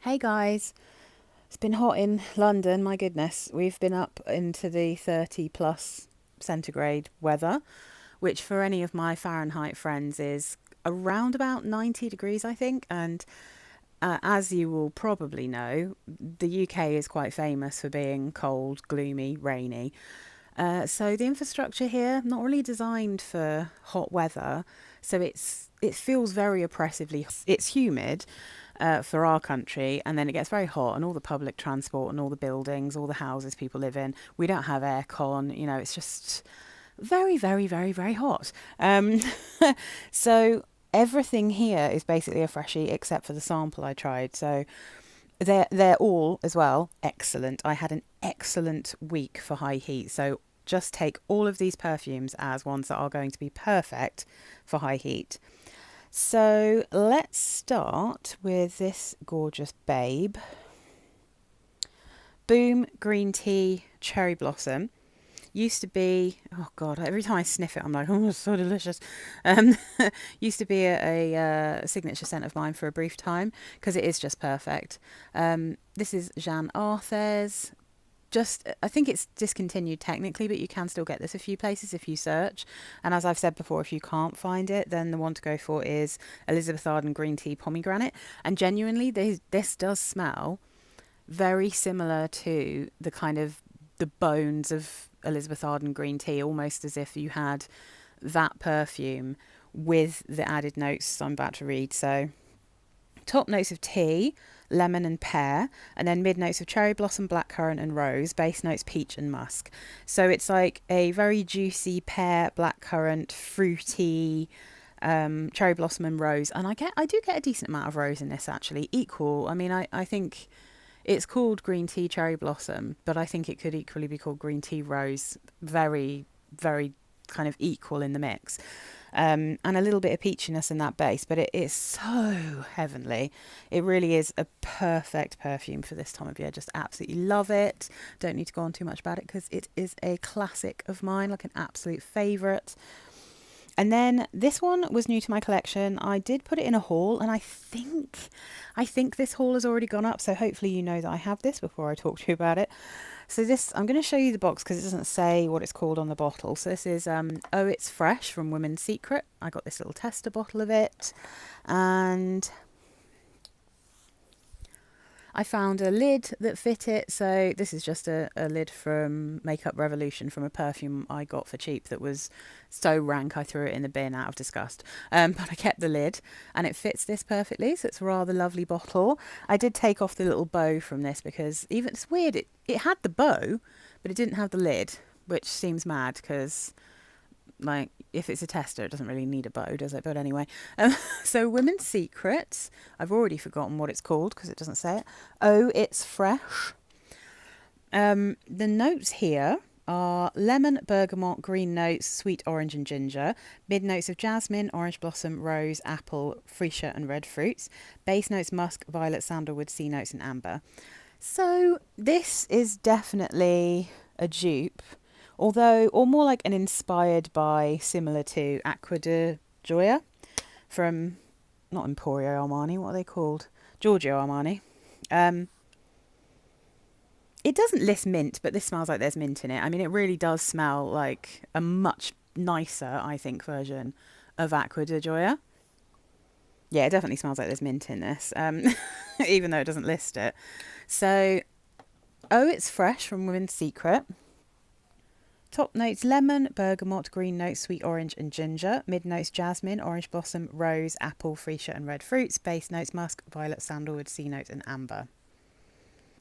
Hey guys, it's been hot in London, my goodness. We've been up into the 30 plus centigrade weather, which for any of my Fahrenheit friends is around about 90 degrees, I think. And as you will probably know, the UK is quite famous for being cold, gloomy, rainy. So the infrastructure here not really designed for hot weather, so it feels very oppressively. It's humid for our country, and then it gets very hot, and all the public transport and all the buildings, all the houses people live in, we don't have aircon. It's just very, very, very, very hot. So everything here is basically a freshie except for the sample I tried. So they're all as well excellent. I had an excellent week for high heat. So just take all of these perfumes as ones that are going to be perfect for high heat. So let's start with this gorgeous babe. Boum Green Tea Cherry Blossom. Used to be, oh God, every time I sniff it, I'm like, oh, it's so delicious. Um, used to be a signature scent of mine for a brief time because it is just perfect. This is Jeanne Arthes. Just, I think it's discontinued technically, but you can still get this a few places if you search. And as I've said before, if you can't find it, then the one to go for is Elizabeth Arden Green Tea Pomegranate. And genuinely, this does smell very similar to the kind of the bones of Elizabeth Arden green tea, almost as if you had that perfume with the added notes I'm about to read. So top notes of tea, lemon and pear, and then mid notes of cherry blossom, blackcurrant and rose, base notes peach and musk. So it's like a very juicy pear, blackcurrant, fruity, cherry blossom and rose. And I do get a decent amount of rose in this, actually, equal. I mean, I think it's called green tea cherry blossom, but I think it could equally be called green tea rose. Very, very kind of equal in the mix. And a little bit of peachiness in that base, but it is so heavenly. It really is a perfect perfume for this time of year. Just absolutely love it. Don't need to go on too much about it because it is a classic of mine, like an absolute favourite. And then this one was new to my collection. I did put it in a haul, and I think this haul has already gone up, so hopefully you know that I have this before I talk to you about it. So this, I'm going to show you the box because it doesn't say what it's called on the bottle. So this is Oh It's Fresh from Women's Secret. I got this little tester bottle of it, and I found a lid that fit it. So this is just a lid from Makeup Revolution from a perfume I got for cheap that was so rank I threw it in the bin out of disgust. But I kept the lid and it fits this perfectly. So it's a rather lovely bottle. I did take off the little bow from this because even it's weird. It had the bow, but it didn't have the lid, which seems mad because like if it's a tester it doesn't really need a bow, does it? But anyway, so Women's Secrets, I've already forgotten what it's called because it doesn't say it. Oh It's Fresh. The notes here are lemon, bergamot, green notes, sweet orange and ginger, mid notes of jasmine, orange blossom, rose, apple, freesia and red fruits, base notes musk, violet, sandalwood, sea notes and amber. So this is definitely a dupe, although, or more like an inspired by, similar to Acqua de Gioia from, not Emporio Armani, what are they called? Giorgio Armani. It doesn't list mint, but this smells like there's mint in it. I mean, it really does smell like a much nicer, I think, version of Acqua de Gioia. Yeah, it definitely smells like there's mint in this, even though it doesn't list it. So, Oh It's Fresh from Women's Secret. Top notes lemon, bergamot, green notes, sweet orange and ginger. Mid notes jasmine, orange blossom, rose, apple, freesia and red fruits. Base notes musk, violet, sandalwood, sea notes and amber.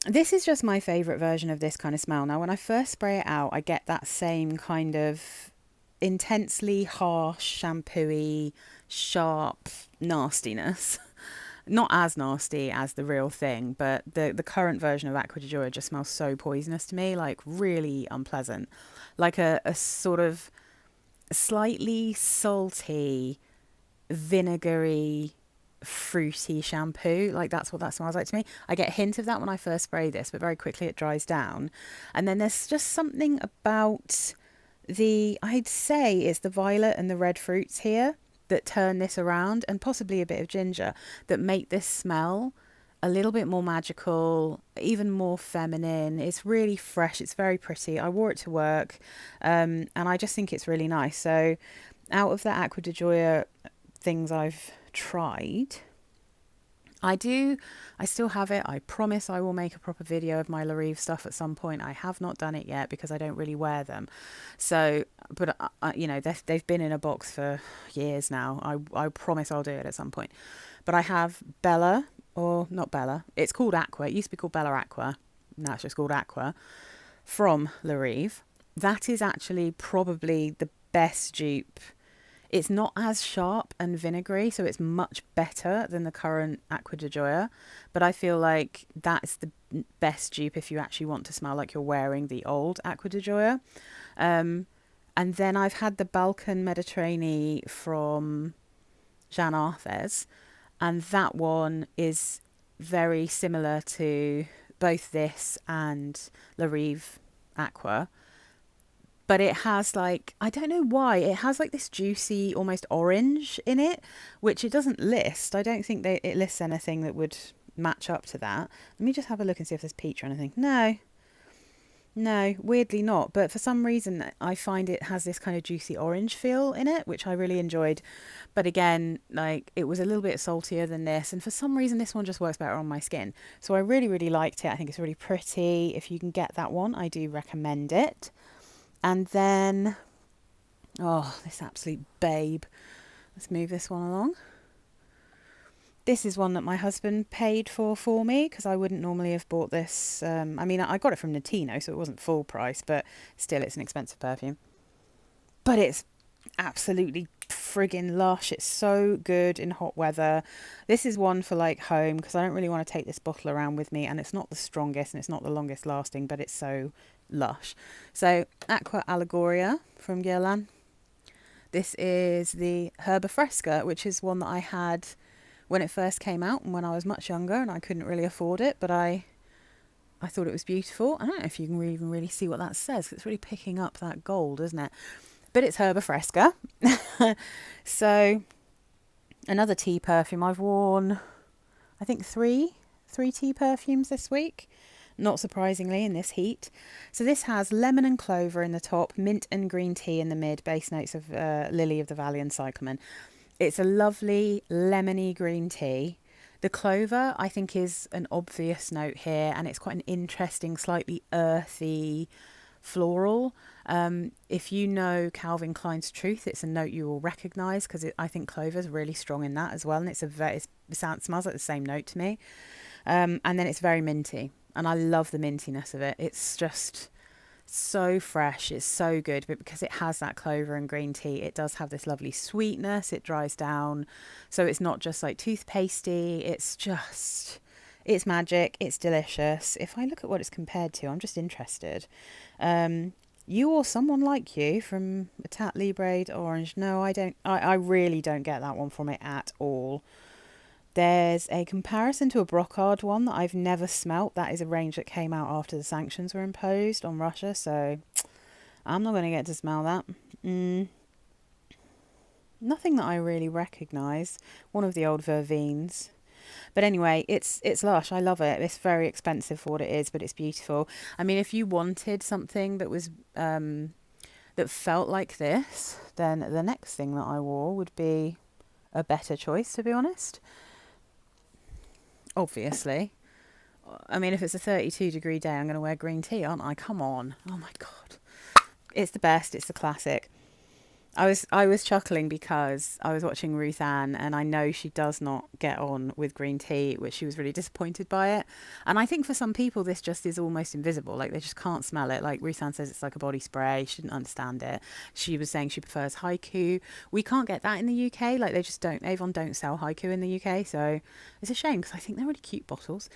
This is just my favourite version of this kind of smell. Now, when I first spray it out, I get that same kind of intensely harsh, shampooey, sharp nastiness. Not as nasty as the real thing, but the current version of Acqua di Gioia just smells so poisonous to me, like really unpleasant. Like a sort of slightly salty, vinegary, fruity shampoo. Like that's what that smells like to me. I get a hint of that when I first spray this, but very quickly it dries down. And then there's just something about I'd say it's the violet and the red fruits here that turn this around, and possibly a bit of ginger, that make this smell a little bit more magical, even more feminine. It's really fresh. It's very pretty. I wore it to work, and I just think it's really nice. So, out of the Acqua di Gioia things I've tried, I still have it. I promise I will make a proper video of my Larive stuff at some point. I have not done it yet because I don't really wear them. So, but you know, they've been in a box for years now. I promise I'll do it at some point. But I have Bella, or not Bella. It's called Aqua. It used to be called Bella Aqua. Now it's just called Aqua, from Larive. That is actually probably the best dupe. It's not as sharp and vinegary, so it's much better than the current Acqua di Gioia. But I feel like that's the best dupe if you actually want to smell like you're wearing the old Acqua di Gioia. And then I've had the Balkan Mediterranean from Jeanne Arthes, and that one is very similar to both this and Larive Aqua. But it has like, I don't know why, it has like this juicy, almost orange in it, which it doesn't list. I don't think it lists anything that would match up to that. Let me just have a look and see if there's peach or anything. No, weirdly not. But for some reason, I find it has this kind of juicy orange feel in it, which I really enjoyed. But again, like, it was a little bit saltier than this. And for some reason, this one just works better on my skin. So I really, really liked it. I think it's really pretty. If you can get that one, I do recommend it. And then, oh, this absolute babe. Let's move this one along. This is one that my husband paid for me, because I wouldn't normally have bought this. I mean, I got it from Notino, so it wasn't full price, but still, it's an expensive perfume. But it's absolutely friggin' lush. It's so good in hot weather. This is one for like home, because I don't really want to take this bottle around with me, and it's not the strongest and it's not the longest lasting, but it's so lush. So Aqua Allegoria from Guerlain. This is the Herba Fresca, which is one that I had when it first came out and when I was much younger and I couldn't really afford it, but I thought it was beautiful. I don't know if you can even really see what that says. It's really picking up that gold, isn't it? But it's Herba Fresca. So another tea perfume. I've worn, I think, three tea perfumes this week. Not surprisingly, in this heat. So this has lemon and clover in the top, mint and green tea in the mid, base notes of lily of the valley and cyclamen. It's a lovely lemony green tea. The clover, I think, is an obvious note here, and it's quite an interesting, slightly earthy floral. If you know Calvin Klein's Truth, it's a note you will recognise, because I think clover is really strong in that as well, and it smells like the same note to me. And then it's very minty. And I love the mintiness of it. It's just so fresh. It's so good. But because it has that clover and green tea, it does have this lovely sweetness. It dries down. So it's not just like toothpastey. It's magic. It's delicious. If I look at what it's compared to, I'm just interested. You or Someone Like You from Etat Libre Orange. No, I don't. I really don't get that one from it at all. There's a comparison to a Brocard one that I've never smelt. That is a range that came out after the sanctions were imposed on Russia, so I'm not going to get to smell that. Nothing that I really recognise. One of the old Verveens. But anyway, it's lush. I love it. It's very expensive for what it is, but it's beautiful. I mean, if you wanted something that was that felt like this, then the next thing that I wore would be a better choice, to be honest. Obviously. I mean, if it's a 32-degree day, I'm going to wear green tea, aren't I? Come on. Oh my God. It's the best. It's the classic. I was chuckling because I was watching Ruth Ann, and I know she does not get on with green tea, which she was really disappointed by it. And I think for some people this just is almost invisible, like they just can't smell it. Like Ruth Ann says it's like a body spray. She didn't understand it. She was saying she prefers Haiku. We can't get that in the UK. Like they just don't. Avon don't sell Haiku in the UK, so it's a shame because I think they're really cute bottles.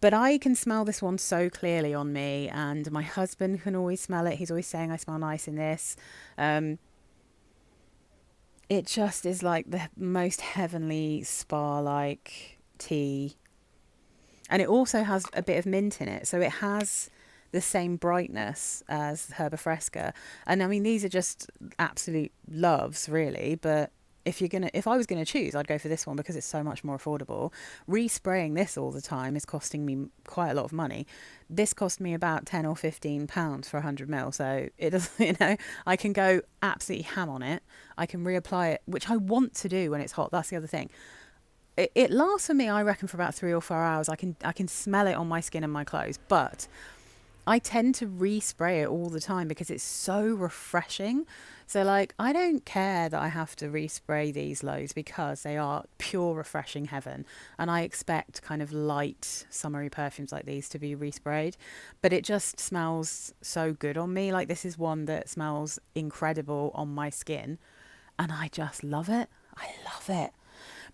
But I can smell this one so clearly on me, and my husband can always smell it. He's always saying I smell nice in this. It just is like the most heavenly spa-like tea. And it also has a bit of mint in it, so it has the same brightness as Herba Fresca. And I mean, these are just absolute loves, really, but if I was gonna choose, I'd go for this one because it's so much more affordable. Respraying this all the time is costing me quite a lot of money. This cost me about £10 or £15 for 100 ml, so it does. I can go absolutely ham on it. I can reapply it, which I want to do when it's hot. That's the other thing. It lasts for me, I reckon, for about 3 or 4 hours. I can smell it on my skin and my clothes, but I tend to respray it all the time because it's so refreshing. So like, I don't care that I have to respray these loads because they are pure refreshing heaven. And I expect kind of light summery perfumes like these to be resprayed, but it just smells so good on me. Like, this is one that smells incredible on my skin and I just love it. I love it.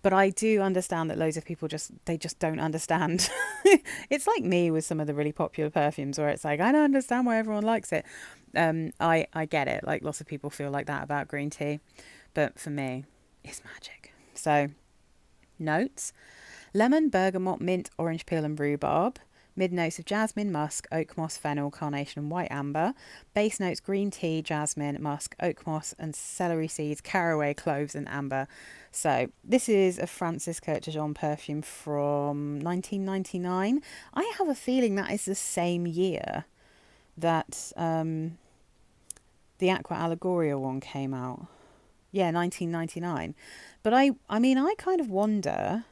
But I do understand that loads of people just don't understand. It's like me with some of the really popular perfumes where it's like, I don't understand why everyone likes it. I get it. Like, lots of people feel like that about green tea. But for me, it's magic. So, notes: lemon, bergamot, mint, orange peel and rhubarb. Mid notes of jasmine, musk, oak moss, fennel, carnation and white amber. Base notes: green tea, jasmine, musk, oak moss and celery seeds, caraway, cloves and amber. So this is a Francis Jeanne perfume from 1999. I have a feeling that is the same year that the Aqua Allegoria one came out. Yeah, 1999. But I mean, I kind of wonder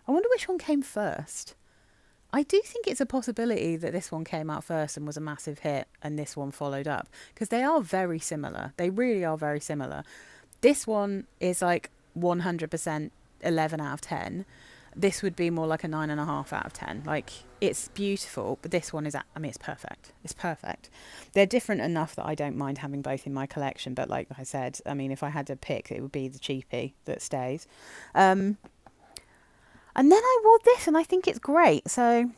which one came first. I do think it's a possibility that this one came out first and was a massive hit and this one followed up, because they are very similar. They really are very similar. This one is like 100% 11 out of 10. This would be more like a 9.5 out of 10. Like, it's beautiful, but this one is, it's perfect. It's perfect. They're different enough that I don't mind having both in my collection. But like I said, I mean, if I had to pick, it would be the cheapie that stays. And then I wore this and I think it's great. So,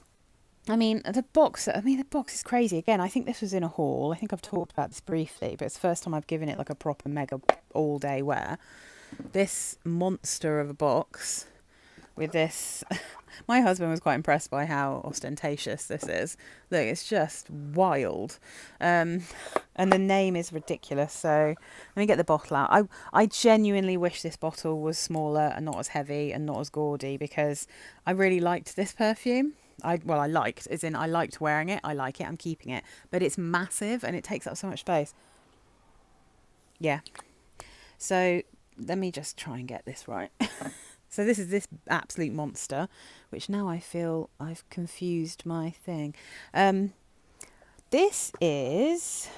I mean, the box is crazy. Again, I think this was in a haul. I think I've talked about this briefly, but it's the first time I've given it like a proper mega all day wear. This monster of a box with this. My husband was quite impressed by how ostentatious this is. Look, it's just wild. And the name is ridiculous. So let me get the bottle out. I genuinely wish this bottle was smaller and not as heavy and not as gaudy, because I really liked this perfume. I liked wearing it. I like it. I'm keeping it. But it's massive and it takes up so much space. Yeah. So let me just try and get this right. So this is this absolute monster, which now I feel I've confused my thing. This is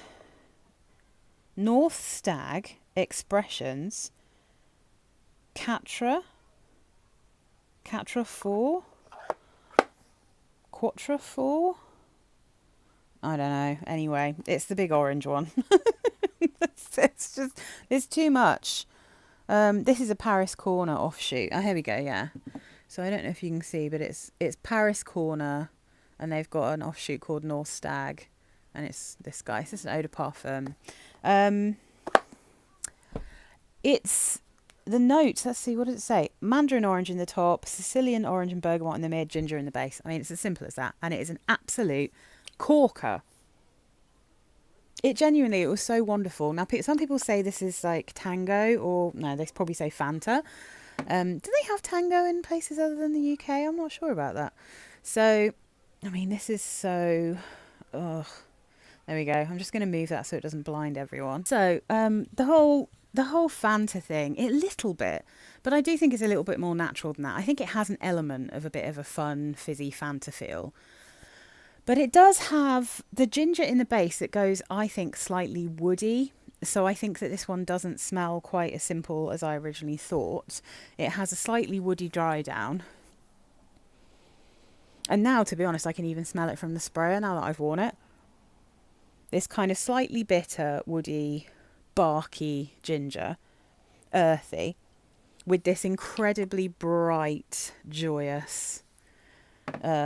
North Stag Expressions QUATRE 4. QUATRE 4? I don't know. Anyway, it's the big orange one. It's too much. This is a Paris Corner offshoot. Oh, here we go, yeah. So I don't know if you can see, but it's Paris Corner, and they've got an offshoot called North Stag, and it's this guy. It's an eau de parfum. It's the notes. Let's see, what does it say? Mandarin orange in the top, Sicilian orange and bergamot in the mid, ginger in the base. I mean, it's as simple as that, and it is an absolute corker. It was so wonderful. Now, some people say this is like Tango, or no, they probably say Fanta. Do they have Tango in places other than the UK? I'm not sure about that. So, I mean, this is so... Ugh. There we go. I'm just going to move that so it doesn't blind everyone. So, the whole Fanta thing, a little bit, but I do think it's a little bit more natural than that. I think it has an element of a bit of a fun, fizzy Fanta feel. But it does have the ginger in the base that goes, I think, slightly woody. So I think that this one doesn't smell quite as simple as I originally thought. It has a slightly woody dry down. And now, to be honest, I can even smell it from the sprayer now that I've worn it. This kind of slightly bitter, woody, barky ginger, earthy, with this incredibly bright, joyous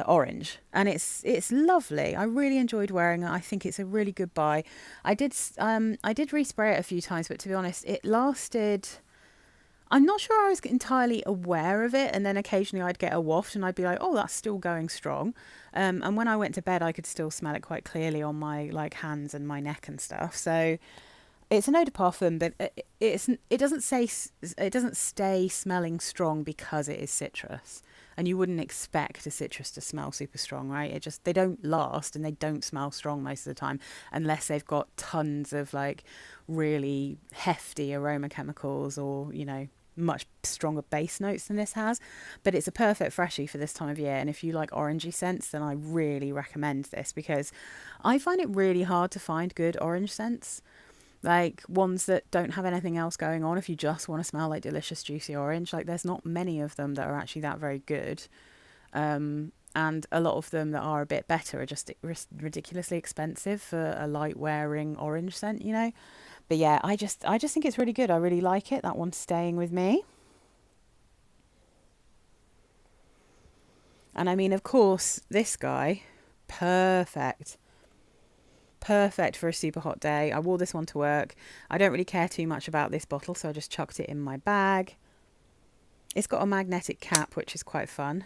orange, and it's lovely. I really enjoyed wearing it. I think it's a really good buy. I did respray it a few times, but to be honest, it lasted. I'm not sure I was entirely aware of it, and then occasionally I'd get a waft and I'd be like, oh, that's still going strong. And when I went to bed, I could still smell it quite clearly on my like hands and my neck and stuff. So It's an eau de parfum, but it doesn't stay smelling strong because it is citrus, and you wouldn't expect a citrus to smell super strong, right? They don't last and they don't smell strong most of the time unless they've got tons of like really hefty aroma chemicals or much stronger base notes than this has. But it's a perfect freshie for this time of year, and if you like orangey scents, then I really recommend this because I find it really hard to find good orange scents, like ones that don't have anything else going on. If you just want to smell like delicious juicy orange, like there's not many of them that are actually that very good. And a lot of them that are a bit better are just ridiculously expensive for a light wearing orange scent. But yeah, I just think it's really good. I really like it. That one's staying with me. And I mean, of course, this guy, perfect. Perfect for a super hot day. I wore this one to work. I don't really care too much about this bottle, so I just chucked it in my bag. It's got a magnetic cap, which is quite fun.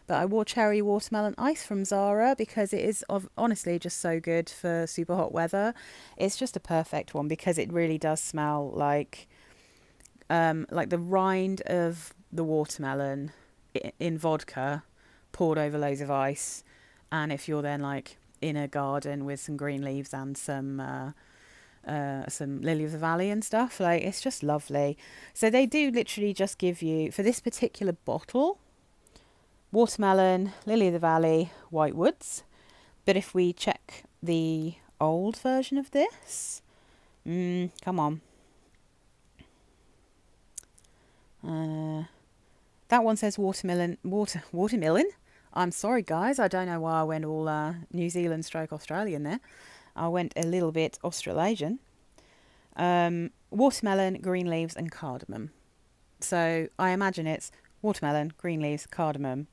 But I wore Cherry Watermelon Ice from Zara because it is honestly just so good for super hot weather. It's just a perfect one because it really does smell like the rind of the watermelon in vodka poured over loads of ice. And if you're then like in a garden with some green leaves and some lily of the valley and stuff, like it's just lovely. So they do literally just give you, for this particular bottle, watermelon, lily of the valley, white woods. But if we check the old version of this, come on, that one says watermelon. I'm sorry, guys. I don't know why I went all New Zealand stroke Australian there. I went a little bit Australasian. Watermelon, green leaves, and cardamom. So I imagine it's watermelon, green leaves, cardamom,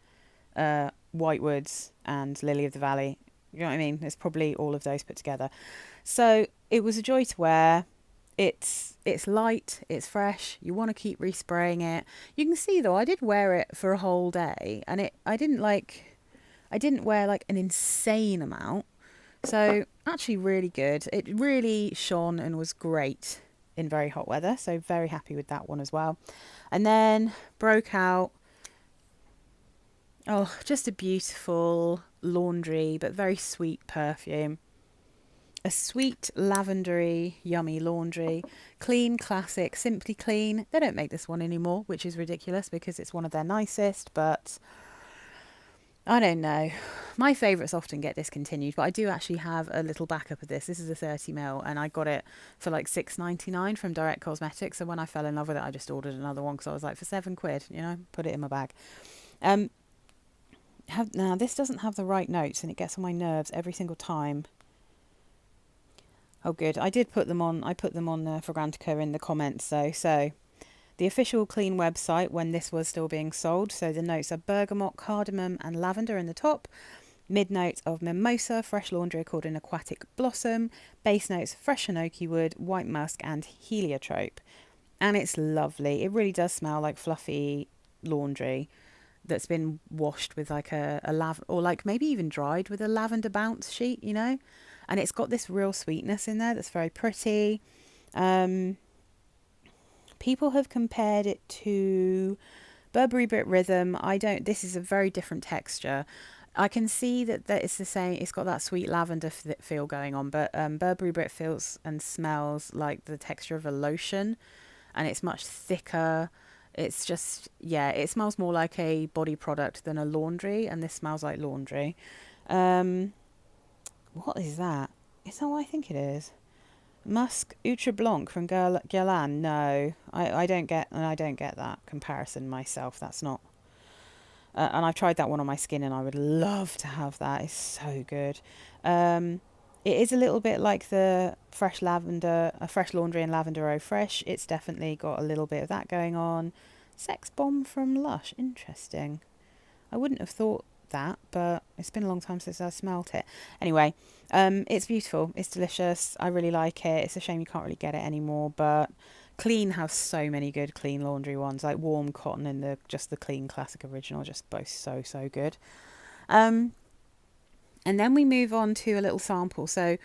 white woods, and lily of the valley. You know what I mean? It's probably all of those put together. So it was a joy to wear. It's light, it's fresh. You want to keep respraying it. You can see though, I did wear it for a whole day, and I didn't wear like an insane amount. So actually really good. It really shone and was great in very hot weather. So very happy with that one as well. And then broke out. Oh, just a beautiful laundry, but very sweet perfume. A sweet, lavendery, yummy laundry. Clean, classic, simply clean. They don't make this one anymore, which is ridiculous because it's one of their nicest, but I don't know. My favourites often get discontinued, but I do actually have a little backup of this. This is a 30ml, and I got it for like £6.99 from Direct Cosmetics. So when I fell in love with it, I just ordered another one because I was like, for £7, put it in my bag. Now, this doesn't have the right notes, and it gets on my nerves every single time. Oh, good. I did put them on. I put them on Fragrantica in the comments, So the official Clean website when this was still being sold. So the notes are bergamot, cardamom, and lavender in the top. Mid notes of mimosa, fresh laundry according aquatic blossom. Base notes fresh hinoki wood, white musk, and heliotrope. And it's lovely. It really does smell like fluffy laundry that's been washed with like or like maybe even dried with a lavender bounce sheet, And it's got this real sweetness in there that's very pretty. People have compared it to Burberry Brit Rhythm. This is a very different texture. I can see that it's the same. It's got that sweet lavender feel going on, but Burberry Brit feels and smells like the texture of a lotion, and it's much thicker. It's just, yeah, it smells more like a body product than a laundry, and this smells like laundry. What is that? Is that what I think it is? Musk Ultra Blanc from Guerlain. No, I don't get that comparison myself. That's not. And I've tried that one on my skin, and I would love to have that. It's so good. It is a little bit like the fresh laundry and lavender eau fresh. It's definitely got a little bit of that going on. Sex Bomb from Lush. Interesting. I wouldn't have thought that, but it's been a long time since I smelt it. Anyway, it's beautiful. It's delicious. I really like it. It's a shame you can't really get it anymore, but Clean has so many good Clean laundry ones, like Warm Cotton and the Clean Classic Original, just both so good. And then we move on to a little sample. So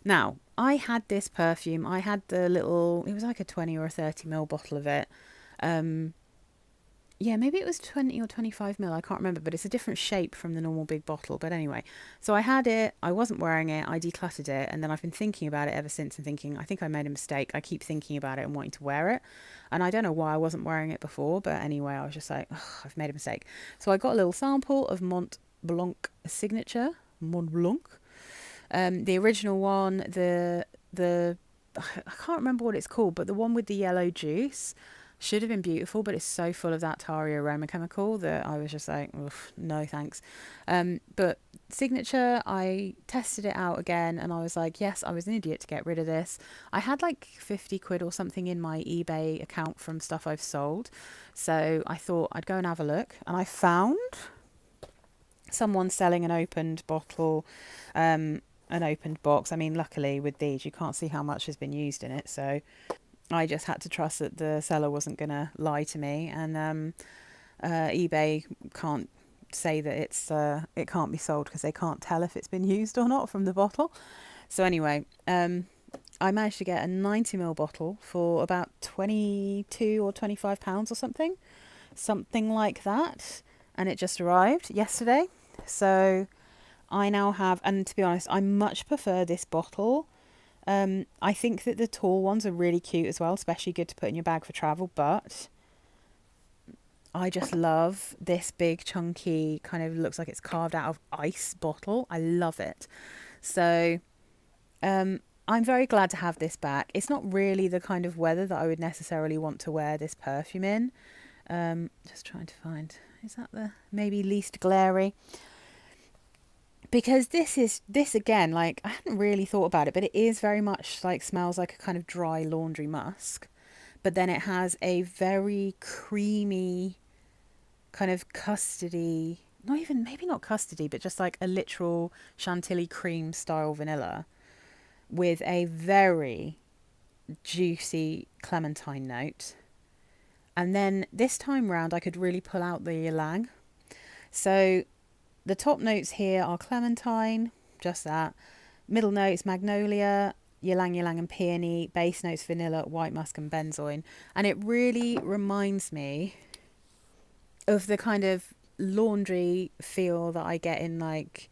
now, I had this perfume. I had the little, it was like a 20 or a 30 ml bottle of it. Um, yeah, maybe it was 20 or 25 ml. I can't remember, but it's a different shape from the normal big bottle. But anyway, so I had it. I wasn't wearing it. I decluttered it. And then I've been thinking about it ever since and thinking, I think I made a mistake. I keep thinking about it and wanting to wear it. And I don't know why I wasn't wearing it before. But anyway, I was just like, oh, I've made a mistake. So I got a little sample of Mont Blanc signature. Mont Blanc. The original one, the I can't remember what it's called, but the one with the yellow juice should have been beautiful, but it's so full of that tarry aroma chemical that I was just like, no thanks. But signature, I tested it out again and I was like, yes, I was an idiot to get rid of this. I had like 50 quid or something in my eBay account from stuff I've sold, so I thought I'd go and have a look, and I found someone selling an opened bottle, an opened box. I mean, luckily with these you can't see how much has been used in it, so I just had to trust that the seller wasn't going to lie to me, and eBay can't say that it can't be sold because they can't tell if it's been used or not from the bottle. So anyway, I managed to get a 90 ml bottle for about 22 or 25 pounds or something like that, and it just arrived yesterday. So I now have, and to be honest, I much prefer this bottle. I think that the tall ones are really cute as well, especially good to put in your bag for travel, but I just love this big chunky, kind of looks like it's carved out of ice bottle. I love it. So I'm very glad to have this back. It's not really the kind of weather that I would necessarily want to wear this perfume in. Just trying to find, is that the maybe least glary? Because this again, like, I hadn't really thought about it, but it is very much like, smells like a kind of dry laundry musk, but then it has a very creamy kind of custardy, not even, maybe not custardy, but just like a literal chantilly cream style vanilla with a very juicy clementine note. And then this time round I could really pull out the ylang. So the top notes here are clementine, just that. Middle notes, magnolia, ylang ylang and peony. Base notes, vanilla, white musk and benzoin. And it really reminds me of the kind of laundry feel that I get in like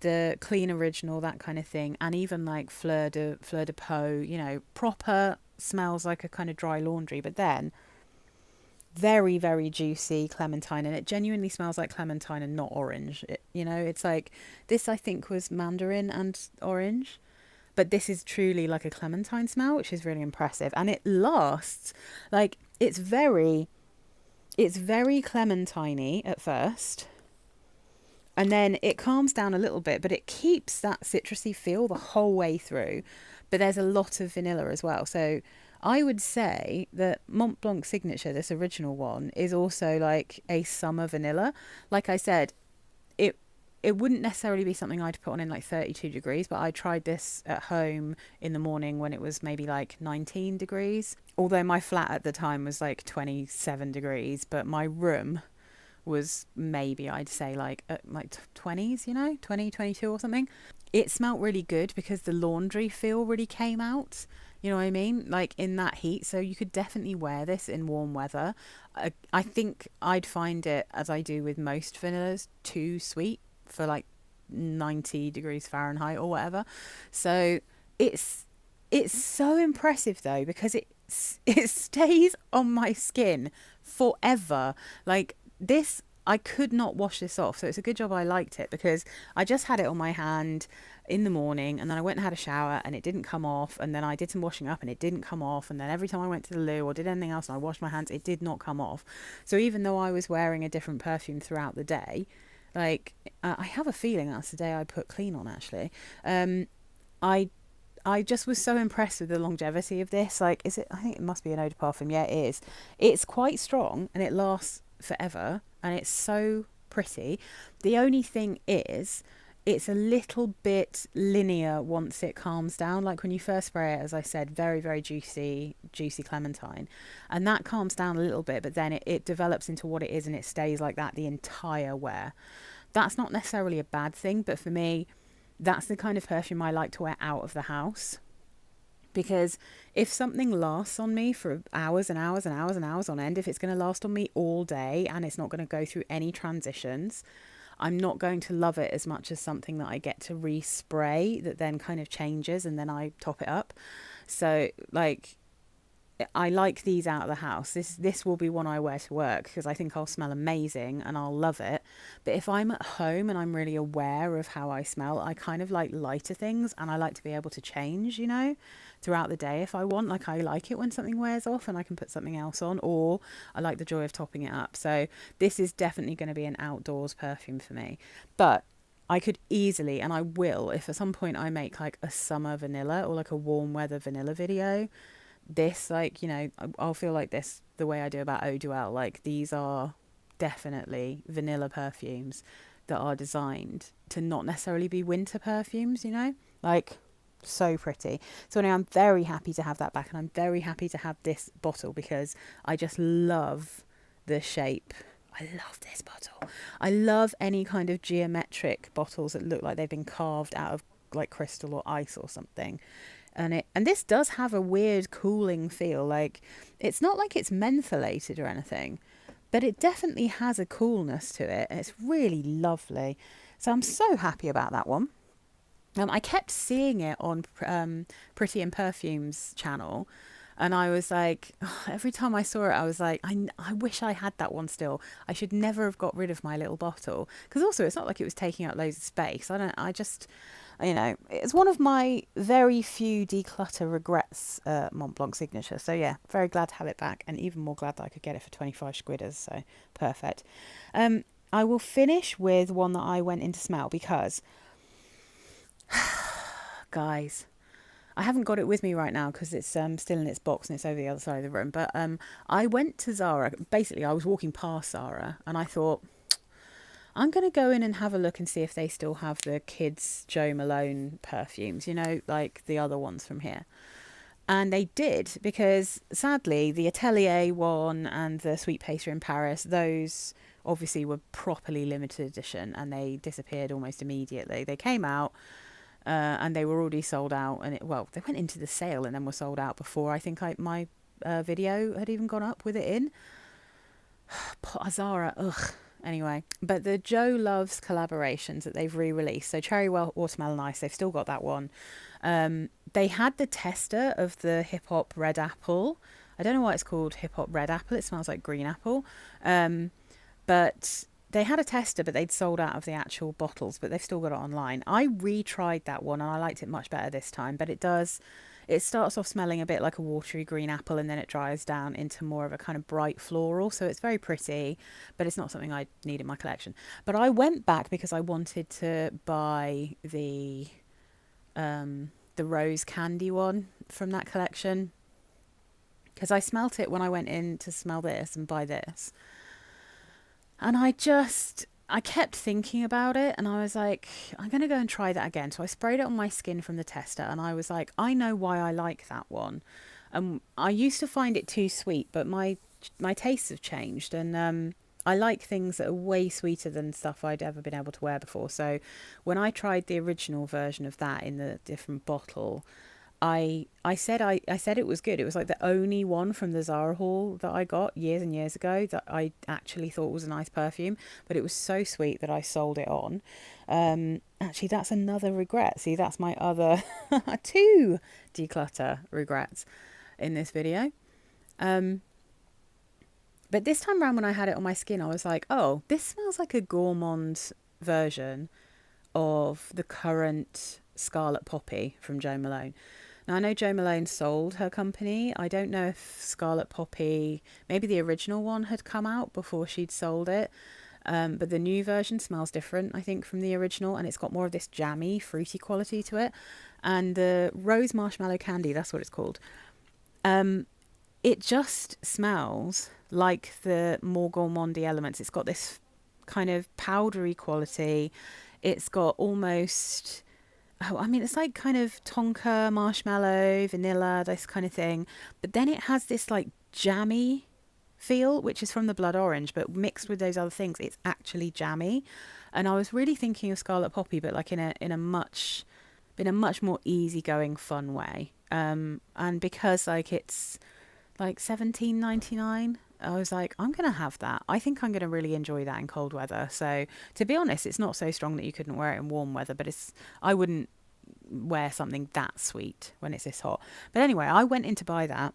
the Clean Original, that kind of thing. And even like Fleur de Peau, you know, proper smells like a kind of dry laundry. But then very, very juicy clementine, and it genuinely smells like clementine and not orange. It's like, this I think was mandarin and orange, but this is truly like a clementine smell, which is really impressive. And it lasts, like, it's very clementine-y at first, and then it calms down a little bit, but it keeps that citrusy feel the whole way through. But there's a lot of vanilla as well, so I would say that Mont Blanc Signature, this original one, is also like a summer vanilla. Like I said, it wouldn't necessarily be something I'd put on in like 32 degrees, but I tried this at home in the morning when it was maybe like 19 degrees. Although my flat at the time was like 27 degrees, but my room was maybe, I'd say like 20s, 20, 22 or something. It smelt really good because the laundry feel really came out. You know what I mean? Like in that heat. So you could definitely wear this in warm weather. I think I'd find it, as I do with most vanillas, too sweet for like 90 degrees Fahrenheit or whatever. So it's so impressive though, because it stays on my skin forever. Like this, I could not wash this off. So it's a good job I liked it, because I just had it on my hand in the morning, and then I went and had a shower and it didn't come off, and then I did some washing up and it didn't come off, and then every time I went to the loo or did anything else and I washed my hands, it did not come off. So even though I was wearing a different perfume throughout the day, like I have a feeling that's the day I put clean on, actually. I just was so impressed with the longevity of this. Like, I think it must be an eau de parfum. Yeah, it is. It's quite strong and it lasts forever, and it's so pretty. The only thing is, it's a little bit linear once it calms down. Like when you first spray it, as I said, very, very juicy clementine. And that calms down a little bit, but then it develops into what it is, and it stays like that the entire wear. That's not necessarily a bad thing, but for me, that's the kind of perfume I like to wear out of the house. Because if something lasts on me for hours and hours and hours and hours on end, if it's going to last on me all day and it's not going to go through any transitions, I'm not going to love it as much as something that I get to respray that then kind of changes and then I top it up. So like, I like these out of the house. This will be one I wear to work because I think I'll smell amazing and I'll love it. But if I'm at home and I'm really aware of how I smell, I kind of like lighter things, and I like to be able to change, you know, throughout the day if I want. Like, I like it when something wears off and I can put something else on, or I like the joy of topping it up. So this is definitely going to be an outdoors perfume for me. But I could easily, and I will, if at some point I make like a summer vanilla or like a warm weather vanilla video, this, like, you know, I'll feel like this the way I do about Eau Duel. Like, these are definitely vanilla perfumes that are designed to not necessarily be winter perfumes, you know, like, so pretty. So anyway, I'm very happy to have that back, and I'm very happy to have this bottle because I just love the shape. I love this bottle. I love any kind of geometric bottles that look like they've been carved out of like crystal or ice or something. And this does have a weird cooling feel. Like, it's not like it's mentholated or anything, but it definitely has a coolness to it. It's really lovely. So I'm so happy about that one. I kept seeing it on Pretty in Perfumes channel, and I was like, oh, every time I saw it, I was like, I wish I had that one still. I should never have got rid of my little bottle, because also it's not like it was taking up loads of space. I just, you know, it's one of my very few declutter regrets, Mont Blanc signature. So yeah, very glad to have it back, and even more glad that I could get it for 25 squidders. So perfect. I will finish with one that I went in to smell because, guys, I haven't got it with me right now because it's still in its box and it's over the other side of the room. But I went to Zara. Basically, I was walking past Zara and I thought, I'm going to go in and have a look and see if they still have the kids' Jo Malone perfumes, you know, like the other ones from here. And they did, because sadly, the Atelier one and the Sweet Pastry in Paris, those obviously were properly limited edition and they disappeared almost immediately. They came out and they were already sold out. And they went into the sale and then were sold out before I think my video had even gone up with it in. Zara, ugh. Anyway, but the Joe Loves collaborations that they've re-released, so Cherry Watermelon Ice, they've still got that one. They had the tester of the Hip Hop Red Apple. I don't know why it's called Hip Hop Red Apple. It smells like green apple. But they had a tester, but they'd sold out of the actual bottles, but they've still got it online. I retried that one and I liked it much better this time, but it starts off smelling a bit like a watery green apple and then it dries down into more of a kind of bright floral. So it's very pretty, but it's not something I need in my collection. But I went back because I wanted to buy the rose candy one from that collection, because I smelt it when I went in to smell this and buy this. And I kept thinking about it and I was like, I'm going to go and try that again. So I sprayed it on my skin from the tester and I was like, I know why I like that one. I used to find it too sweet, but my tastes have changed, and I like things that are way sweeter than stuff I'd ever been able to wear before. So when I tried the original version of that in the different bottle, I said it was good. It was like the only one from the Zara haul that I got years and years ago that I actually thought was a nice perfume, but it was so sweet that I sold it on. Actually, that's another regret. See, that's my other two declutter regrets in this video. But this time around when I had it on my skin, I was like, oh, this smells like a gourmand version of the current Scarlet Poppy from Jo Malone. Now, I know Jo Malone sold her company. I don't know if Scarlet Poppy, maybe the original one had come out before she'd sold it. But the new version smells different, I think, from the original. And it's got more of this jammy, fruity quality to it. And the Rose Marshmallow Candy, that's what it's called. It just smells like the more gourmandy elements. It's got this kind of powdery quality. It's got almost... it's like kind of tonka, marshmallow, vanilla, this kind of thing. But then it has this like jammy feel, which is from the blood orange, but mixed with those other things, it's actually jammy. And I was really thinking of Scarlet Poppy, but like in a much more easygoing, fun way. And because like it's like 17.99, I was like, I'm gonna have that. I think I'm gonna really enjoy that in cold weather. So to be honest, it's not so strong that you couldn't wear it in warm weather, but it's I wouldn't wear something that sweet when it's this hot. But anyway, I went in to buy that,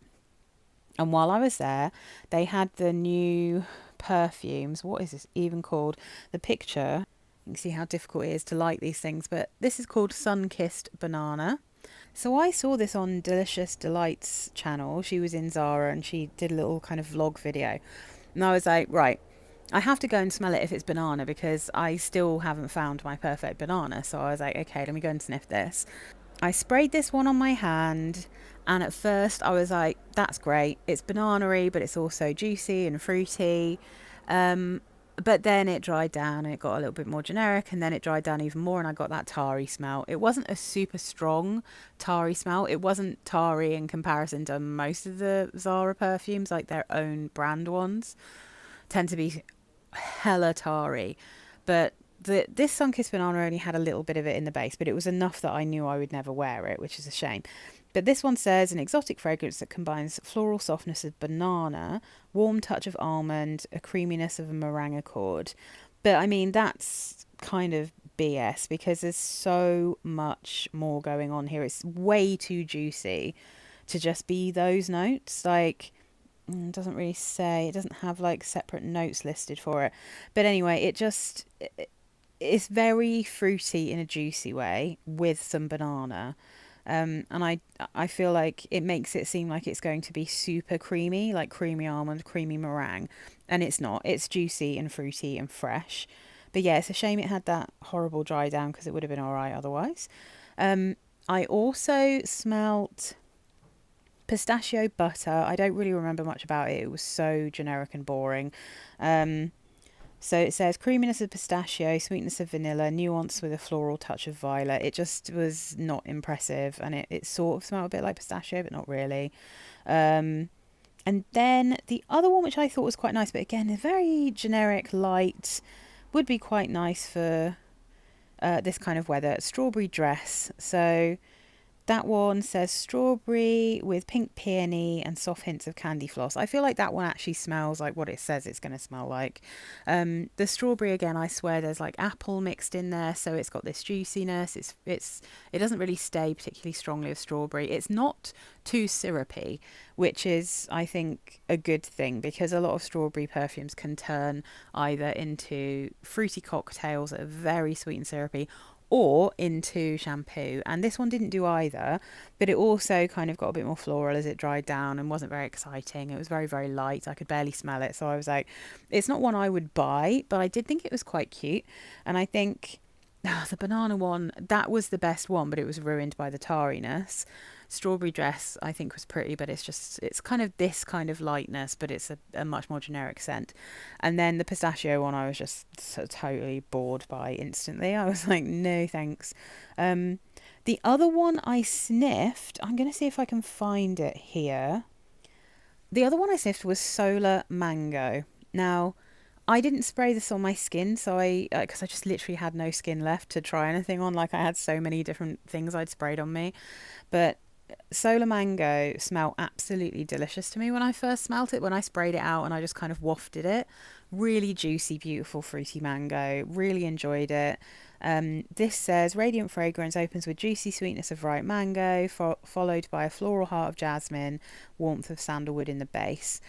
and while I was there, they had the new perfumes. What is this even called? The picture. You can see how difficult it is to light these things, but this is called Sun Kissed Banana. So I saw this on Delicious Delights channel. She was in Zara and she did a little kind of vlog video. And I was like, right, I have to go and smell it if it's banana because I still haven't found my perfect banana. So I was like, okay, let me go and sniff this. I sprayed this one on my hand, and at first I was like, that's great. It's banana-y, but it's also juicy and fruity. Um, but then it dried down and it got a little bit more generic, and then it dried down even more and I got that tarry smell. It wasn't a super strong tarry smell. It wasn't tarry in comparison to most of the Zara perfumes, like their own brand ones tend to be hella tarry. But this Sunkissed Banana only had a little bit of it in the base, but it was enough that I knew I would never wear it, which is a shame. But this one says an exotic fragrance that combines floral softness of banana, warm touch of almond, a creaminess of a meringue accord. But I mean, that's kind of BS because there's so much more going on here. It's way too juicy to just be those notes. Like, it doesn't really say, it doesn't have like separate notes listed for it. But anyway, it's very fruity in a juicy way with some banana. And I feel like it makes it seem like it's going to be super creamy, like creamy almond, creamy meringue. And it's not. It's juicy and fruity and fresh. But yeah, it's a shame it had that horrible dry down because it would have been all right otherwise. I also smelt pistachio butter. I don't really remember much about it. It was so generic and boring. Um, so it says creaminess of pistachio, sweetness of vanilla, nuance with a floral touch of violet. It just was not impressive, and it sort of smelled a bit like pistachio, but not really. Um, and then the other one, which I thought was quite nice, but again, a very generic, light, would be quite nice for this kind of weather. Strawberry dress. So that one says strawberry with pink peony and soft hints of candy floss. I feel like that one actually smells like what it says it's going to smell like. The strawberry, again, I swear there's like apple mixed in there, so it's got this juiciness. It doesn't really stay particularly strongly with strawberry. It's not too syrupy, which is, I think, a good thing because a lot of strawberry perfumes can turn either into fruity cocktails that are very sweet and syrupy, or into shampoo. And this one didn't do either, but it also kind of got a bit more floral as it dried down and wasn't very exciting. It was very, very light. I could barely smell it. So I was like, it's not one I would buy, but I did think it was quite cute. And I think the banana one, that was the best one, but it was ruined by the tariness. Strawberry dress, I think, was pretty, but it's kind of this kind of lightness, but it's a much more generic scent. And then the pistachio one, I was just totally bored by instantly. I was like, no thanks. The other one I sniffed, I'm going to see if I can find it here. The other one I sniffed was Solar Mango. Now, I didn't spray this on my skin, so because I just literally had no skin left to try anything on. Like I had so many different things I'd sprayed on me, but Solar Mango smelled absolutely delicious to me when I first smelt it, when I sprayed it out and I just kind of wafted it. Really juicy, beautiful, fruity mango. Really enjoyed it. This says radiant fragrance opens with juicy sweetness of ripe mango, followed by a floral heart of jasmine, warmth of sandalwood in the base.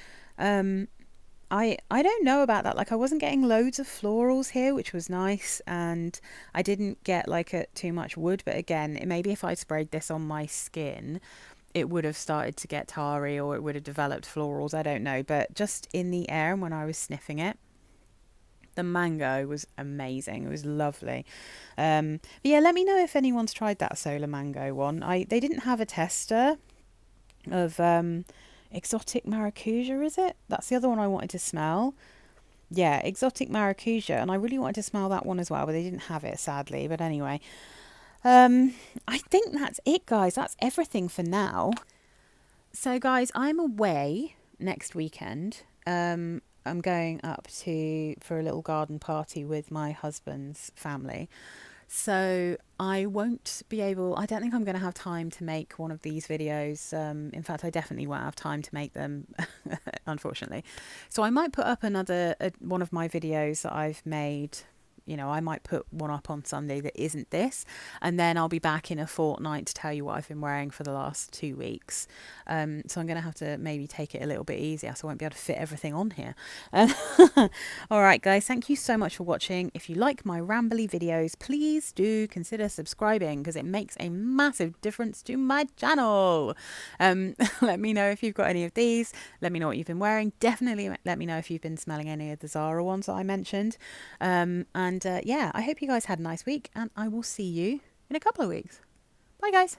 I don't know about that. Like I wasn't getting loads of florals here, which was nice, and I didn't get like too much wood. But again, maybe if I sprayed this on my skin, it would have started to get tarry or it would have developed florals. I don't know. But just in the air and when I was sniffing it, the mango was amazing. It was lovely. But yeah, let me know if anyone's tried that Solar Mango one. They didn't have a tester of exotic maracuja, is it? That's the other one I wanted to smell. Yeah, exotic maracuja, and I really wanted to smell that one as well, but they didn't have it, sadly. But anyway, I think that's it, guys. That's everything for now. So, guys, I'm away next weekend. I'm going up for a little garden party with my husband's family. So I won't be able, I don't think I'm going to have time to make one of these videos. In fact, I definitely won't have time to make them, unfortunately. So I might put up another one of my videos that I've made. You know, I might put one up on Sunday that isn't this, and then I'll be back in a fortnight to tell you what I've been wearing for the last 2 weeks. So I'm going to have to maybe take it a little bit easier, so I won't be able to fit everything on here. All right, guys, thank you so much for watching. If you like my rambly videos, please do consider subscribing because it makes a massive difference to my channel. Let me know if you've got any of these. Let me know what you've been wearing. Definitely let me know if you've been smelling any of the Zara ones that I mentioned. And yeah, I hope you guys had a nice week, and I will see you in a couple of weeks. Bye, guys.